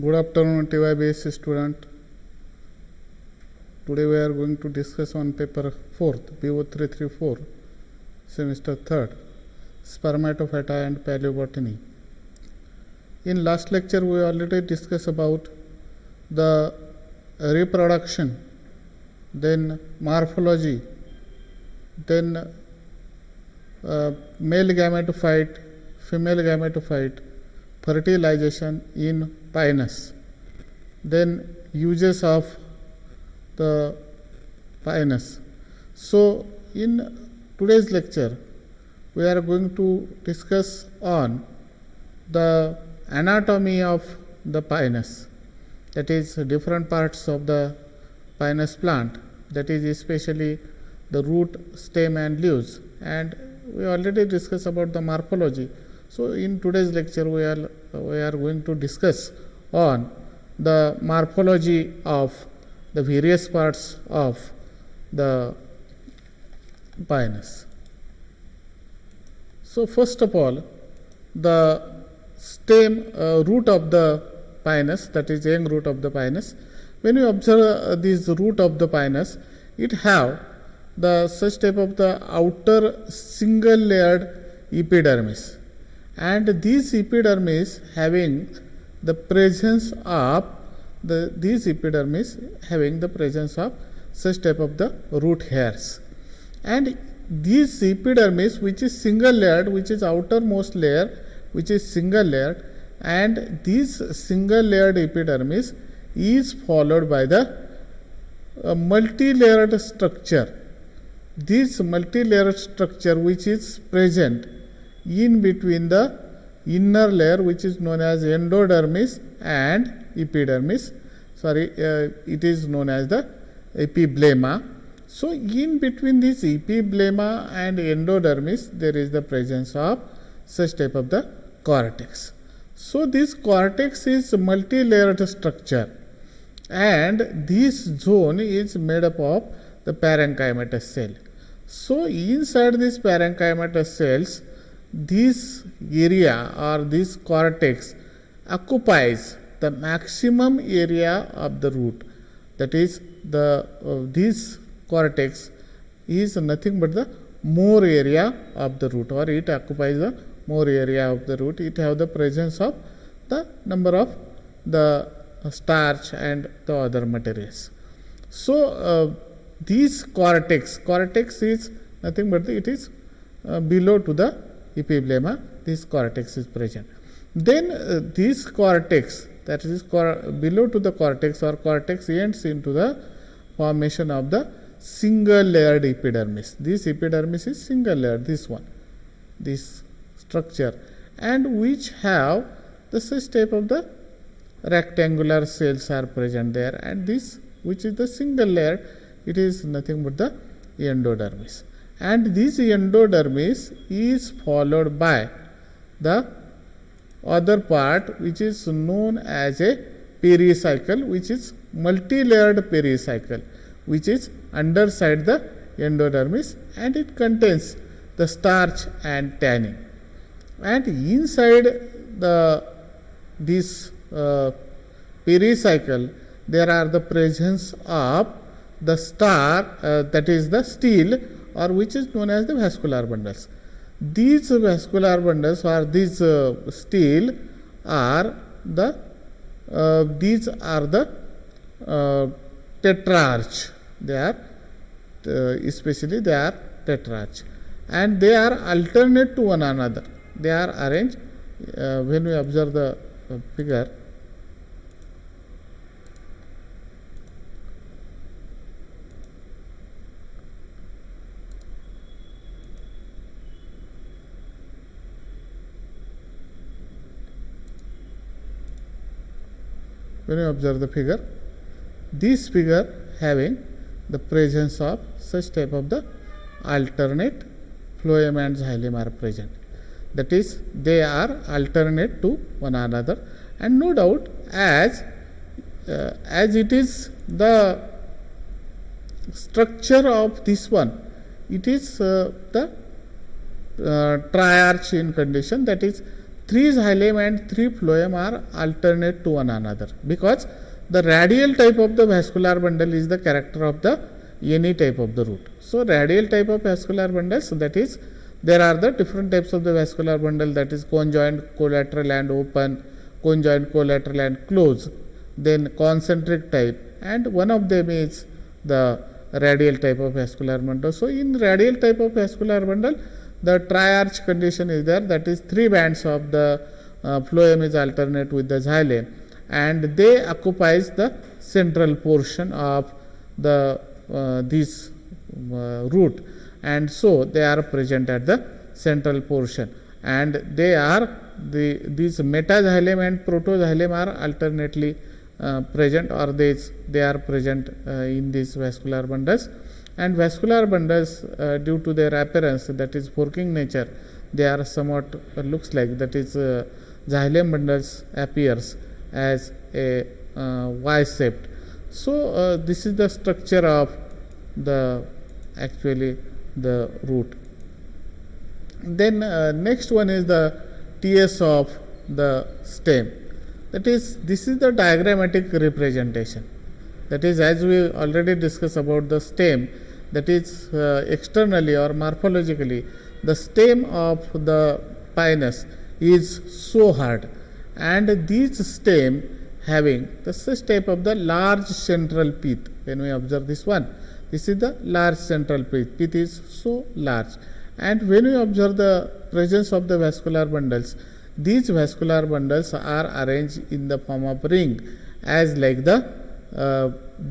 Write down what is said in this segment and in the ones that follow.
Good afternoon, TYBS student. Today we are going to discuss on paper 4th, PO334, semester 3rd, spermatophyta and paleobotany. In last lecture we already discussed about the reproduction, then morphology, then male gametophyte, female gametophyte, fertilization in Pinus, then uses of the Pinus. So in today's lecture we are going to discuss on the anatomy of the Pinus, that is different parts of the Pinus plant, that is especially the root, stem and leaves, and we already discussed about the morphology. So in today's lecture we are going to discuss on the morphology of the various parts of the Pinus. So first of all, the stem root of the Pinus, that is young root of the Pinus. When you observe this root of the Pinus, it have the such type of the outer single layered epidermis, and this epidermis having the presence of this epidermis having the presence of such type of the root hairs, and this epidermis which is single layered, which is outermost layer, which is single layered, and this single layered epidermis is followed by the multi-layered structure. This multi-layered structure which is present in between the inner layer, which is known as endodermis and epidermis, it is known as the epiblema. So in between this epiblema and endodermis there is the presence of such type of the cortex. So this cortex is multi-layered structure, and this zone is made up of the parenchymatous cell. So inside this parenchymatous cells, this area or this cortex occupies the maximum area of the root, that is this cortex is nothing but the more area of the root, or it occupies the more area of the root. It have the presence of the number of the starch and the other materials. So this cortex is nothing but it is below to the epiblema. This cortex is present. Then this cortex, that is below to the cortex, or cortex ends into the formation of the single layered epidermis. This epidermis is single layered, this one, this structure, and which have the such type of the rectangular cells are present there, and this which is the single layer, it is nothing but the endodermis, and this endodermis is followed by the other part which is known as a pericycle, which is multi-layered pericycle, which is underside the endodermis, and it contains the starch and tannin, and inside this pericycle there are the presence of the that is the stele, or which is known as the vascular bundles. These vascular bundles or these stele are the tetrarch. They are especially they are tetrarch, and they are alternate to one another. They are arranged when we observe the figure. When you observe the figure, this figure having the presence of such type of the alternate phloem and xylem are present, that is they are alternate to one another, and no doubt as it is the structure of this one, it is the triarch in condition, that is three xylem and three phloem are alternate to one another, because the radial type of the vascular bundle is the character of the any type of the root. So radial type of vascular bundles, that is, there are the different types of the vascular bundle, that is conjoined, collateral and open, conjoined, collateral and close, then concentric type, and one of them is the radial type of vascular bundle. So in radial type of vascular bundle, the triarch condition is there, that is three bands of the phloem is alternate with the xylem, and they occupies the central portion of the this root, and so they are present at the central portion, and they are these metaxylem and protoxylem are alternately present, or they are present in these vascular bundles. And vascular bundles, due to their appearance, that is forking nature, they are somewhat looks like, that is xylem bundles appears as a Y-shaped. So this is the structure of the actually the root. Then next one is the TS of the stem. That is, this is the diagrammatic representation. That is, as we already discussed about the stem, that is externally or morphologically, the stem of the pinus is so hard, and this stem having the such type of the large central pith. When we observe this one, this is the large central pith. Pith is so large, and when we observe the presence of the vascular bundles, these vascular bundles are arranged in the form of ring, as like the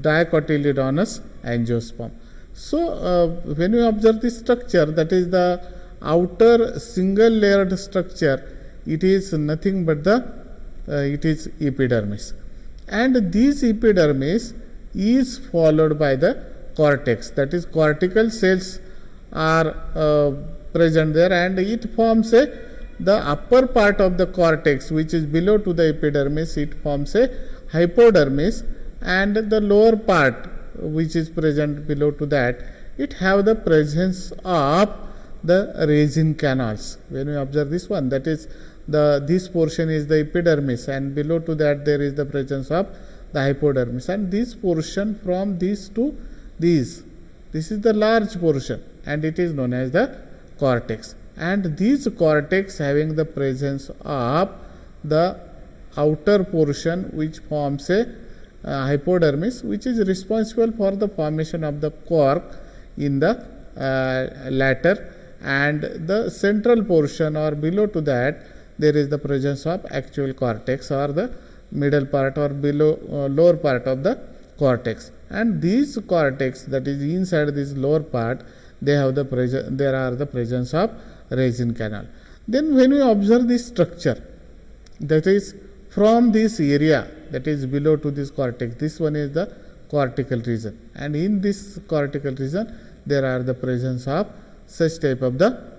dicotyledonous angiosperm. So when we observe this structure, that is the outer single layered structure, it is nothing but the it is epidermis, and this epidermis is followed by the cortex, that is cortical cells are present there, and it forms the upper part of the cortex, which is below to the epidermis, it forms a hypodermis, and the lower part which is present below to that, it have the presence of the resin canals. When we observe this one, that is this portion is the epidermis, and below to that there is the presence of the hypodermis, and this portion from this to this is the large portion, and it is known as the cortex. And this cortex having the presence of the outer portion which forms a hypodermis, which is responsible for the formation of the cork in the latter, and the central portion or below to that there is the presence of actual cortex, or the middle part or below lower part of the cortex. And these cortex, that is inside this lower part, they have the there are the presence of resin canal. Then when we observe this structure, that is from this area, that is below to this cortex, this one is the cortical region, and in this cortical region there are the presence of such type of the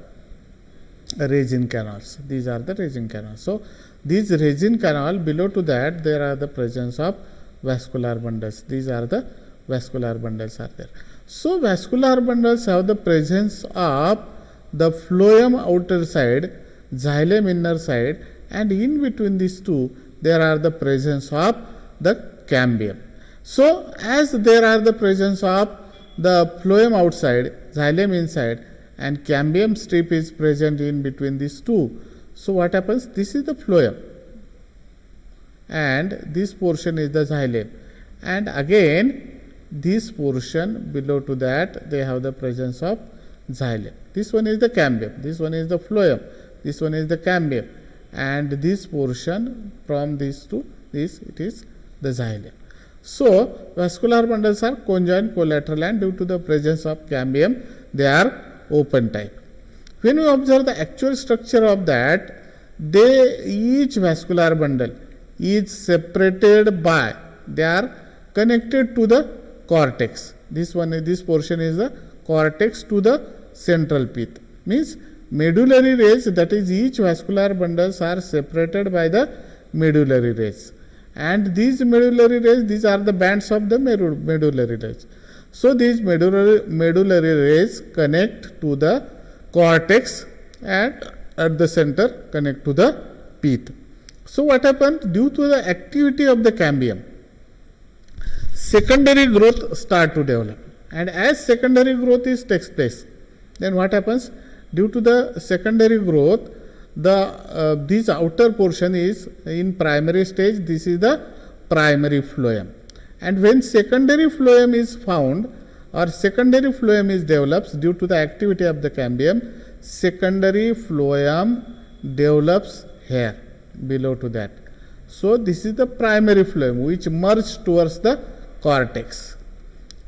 resin canals. These are the resin canals. So these resin canal, below to that there are the presence of vascular bundles. These are the vascular bundles are there. So vascular bundles have the presence of the phloem outer side, xylem inner side, and in between these two there are the presence of the cambium. So as there are the presence of the phloem outside, xylem inside, and cambium strip is present in between these two, so what happens? This is the phloem, and this portion is the xylem, and again this portion below to that they have the presence of xylem. This one is the cambium, this one is the phloem, this one is the cambium, and this portion from these two, this it is the xylem. So vascular bundles are conjoined, collateral, and due to the presence of cambium they are open type. When we observe the actual structure of that, each vascular bundle is separated by, they are connected to the cortex. This portion is the cortex to the central pith. Means medullary rays, that is each vascular bundles are separated by the medullary rays, and these medullary rays, these are the bands of the medullary rays. So these medullary rays connect to the cortex, and at the center connect to the pith. So what happened? Due to the activity of the cambium, secondary growth start to develop, and as secondary growth takes place, then what happens? Due to the secondary growth, the this outer portion is in primary stage. This is the primary phloem, and when secondary phloem is found or secondary phloem is develops due to the activity of the cambium, secondary phloem develops here below to that. So this is the primary phloem which merges towards the cortex,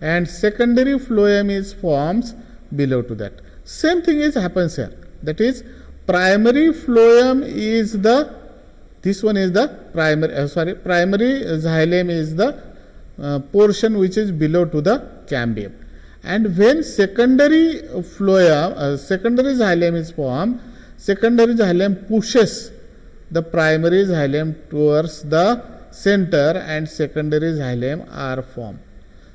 and secondary phloem is forms below to that. Same thing is happens here. That is, primary phloem is the, this one is the primary primary xylem is the portion which is below to the cambium, and when secondary phloem secondary xylem is formed, secondary xylem pushes the primary xylem towards the center and secondary xylem are formed.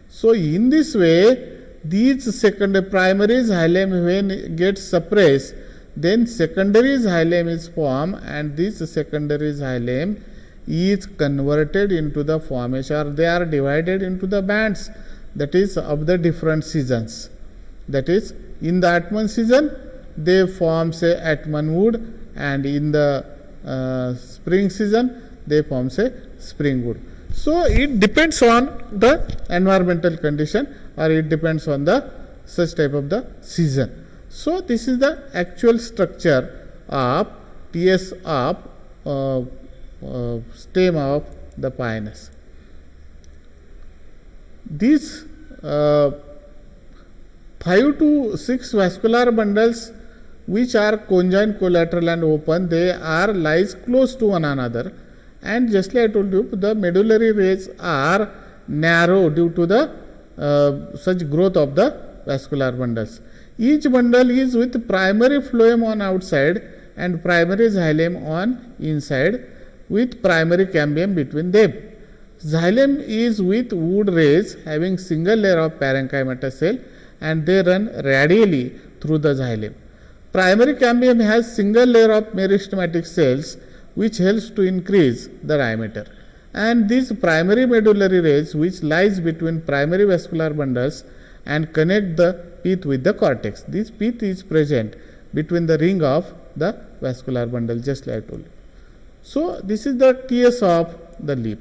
So in this way, these secondary primary xylem when gets suppressed, then secondary xylem is formed, and this secondary xylem is converted into the formation, or they are divided into the bands, that is of the different seasons. That is, in the Atman season they form say Atman wood, and in the spring season they form say spring wood. So it depends on the environmental condition, or it depends on the such type of the season. So this is the actual structure of TS of stem of the pinus. These 5 to 6 vascular bundles which are conjoined, collateral and open, they are lies close to one another, and justly I told you the medullary rays are narrow due to the such growth of the vascular bundles. Each bundle is with primary phloem on outside and primary xylem on inside, with primary cambium between them. Xylem is with wood rays having single layer of parenchymatous cell, and they run radially through the xylem. Primary cambium has single layer of meristematic cells which helps to increase the diameter, and these primary medullary rays which lies between primary vascular bundles and connect the pith with the cortex. This pith is present between the ring of the vascular bundle, just like I told you. So this is the TS of the leaf.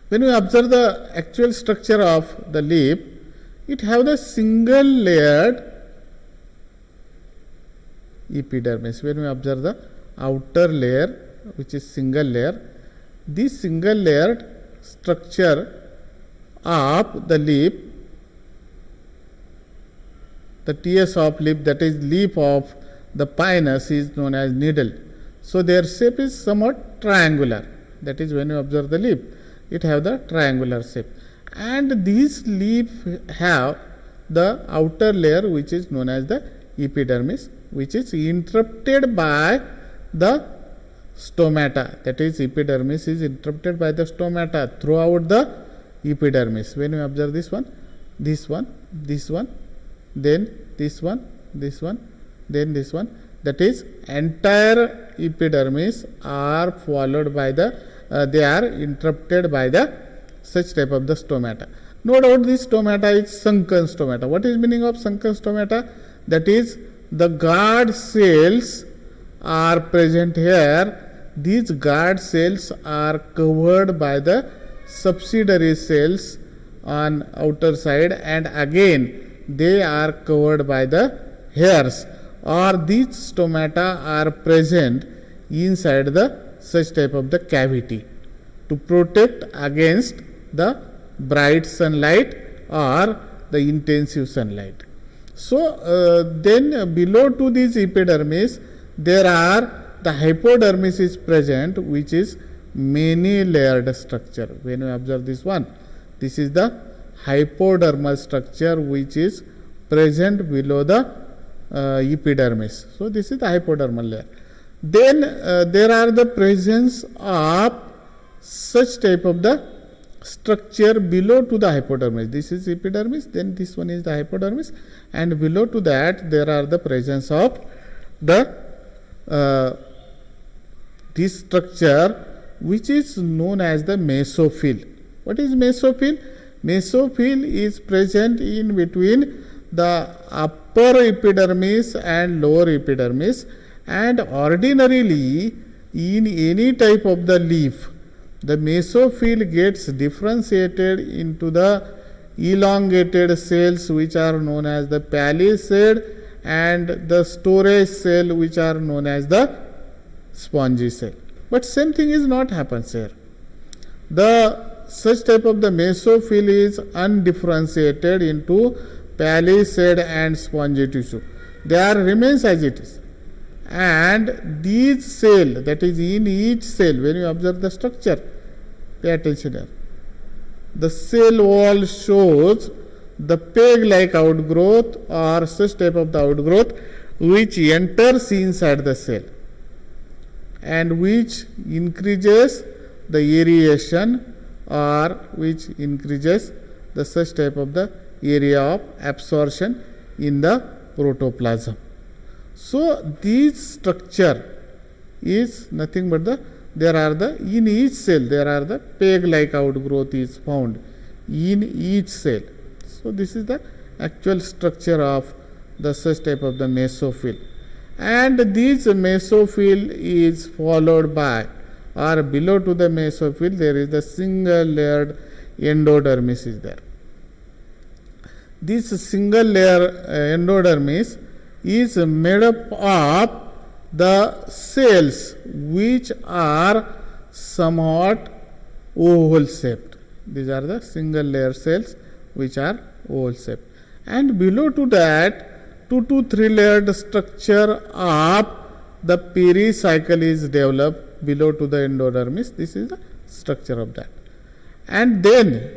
When we observe the actual structure of the leaf, it have the single layered epidermis. When we observe the outer layer, which is single layer, this single layered structure of the leaf, the TS of leaf, that is leaf of the pinus, is known as needle. So their shape is somewhat triangular. That is, when you observe the leaf, it have the triangular shape, and these leaf have the outer layer which is known as the epidermis, which is interrupted by the stomata. That is, epidermis is interrupted by the stomata throughout the epidermis. When you observe this one, this one, this one, then this one, this one, then this one, that is, entire epidermis are followed by the they are interrupted by the such type of the stomata. No doubt this stomata is sunken stomata. What is meaning of sunken stomata? That is, the guard cells are present here. These guard cells are covered by the subsidiary cells on outer side, and again they are covered by the hairs, or these stomata are present inside the such type of the cavity to protect against the bright sunlight or the intensive sunlight. So then below to this epidermis there are the hypodermis is present, which is many layered structure. When you observe this one, this is the hypodermal structure which is present below the epidermis. So this is the hypodermal layer. Then there are the presence of such type of the structure below to the hypodermis. This is epidermis, then this one is the hypodermis, and below to that there are the presence of the uh, this structure which is known as the mesophyll. What is mesophyll? Mesophyll is present in between the upper epidermis and lower epidermis, and ordinarily in any type of the leaf, the mesophyll gets differentiated into the elongated cells which are known as the palisade and the storage cell which are known as the spongy cell. But same thing is not happens here. The such type of the mesophyll is undifferentiated into palisade and spongy tissue. There remains as it is. And these cell, that is in each cell, when you observe the structure, pay attention here. The cell wall shows the peg-like outgrowth or such type of the outgrowth which enters inside the cell and which increases the aeration or which increases the such type of the area of absorption in the protoplasm. So this structure is nothing but in each cell there are the peg-like outgrowth is found in each cell. So this is the actual structure of the such type of the mesophyll, and this mesophyll is followed by or below to the mesophyll there is the single layered endodermis is there. This single layer endodermis is made up of the cells which are somewhat oval shaped. These are the single layer cells which are oval shaped, and below to that 2 to 3 layered structure of the pericycle is developed below to the endodermis. This is the structure of that, and then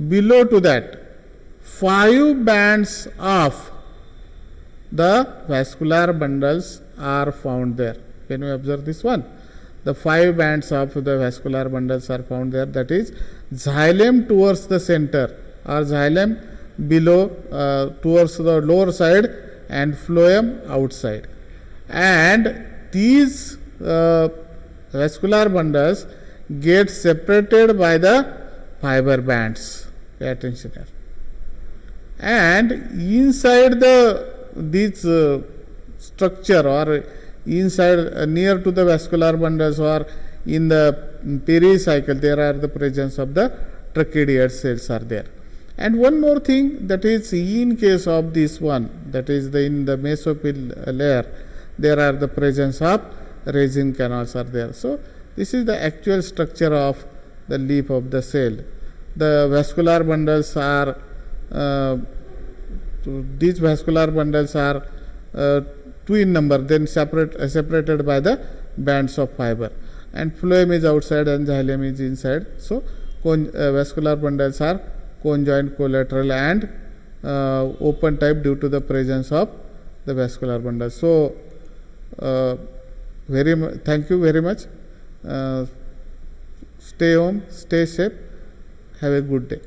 below to that 5 bands of the vascular bundles are found there. Can you observe this one? The 5 bands of the vascular bundles are found there, that is xylem towards the center or xylem below towards the lower side and phloem outside, and these vascular bundles get separated by the fiber bands. Pay attention here. And inside this structure or inside near to the vascular bundles or in the pericycle there are the presence of the tracheidoid cells are there. And one more thing, that is in case of this one, that is in the mesophyll layer there are the presence of resin canals are there. So this is the actual structure of the leaf of the cell. The vascular bundles are these vascular bundles are 2 in number, then separated by the bands of fiber, and phloem is outside and xylem is inside. So vascular bundles are conjoined, collateral and open type due to the presence of the vascular bundles. So thank you very much. Stay home, stay safe, have a good day.